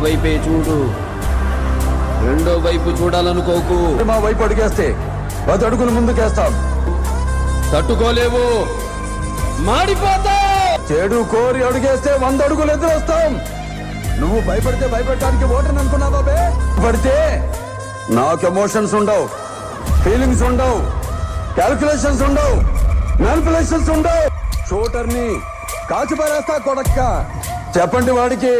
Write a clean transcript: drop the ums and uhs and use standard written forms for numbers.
వైపే చూడు, రెండో వైపు చూడాలనుకోకు. మా వైపు అడిగేస్తే 10 అడుగులు ముందుకేస్తాం. తట్టుకోలేవు, మాడిపోతా. చెడు కోరి అడుగేస్తే 100 అడుగులు ఎదురొస్తాం. నువ్వు భయపడితే భయపెట్టడానికి ఓటని అనుకున్నావా బే? పడితే నాకు ఎమోషన్స్ ఉండవు, ఫీలింగ్స్ ఉండవు, క్యాల్కులేషన్స్ ఉండవు, మ్యానిపులేషన్స్ ఉండవు. షూటర్ని కాచిపారేస్తా కొడక్క. చెప్పండి వాడికి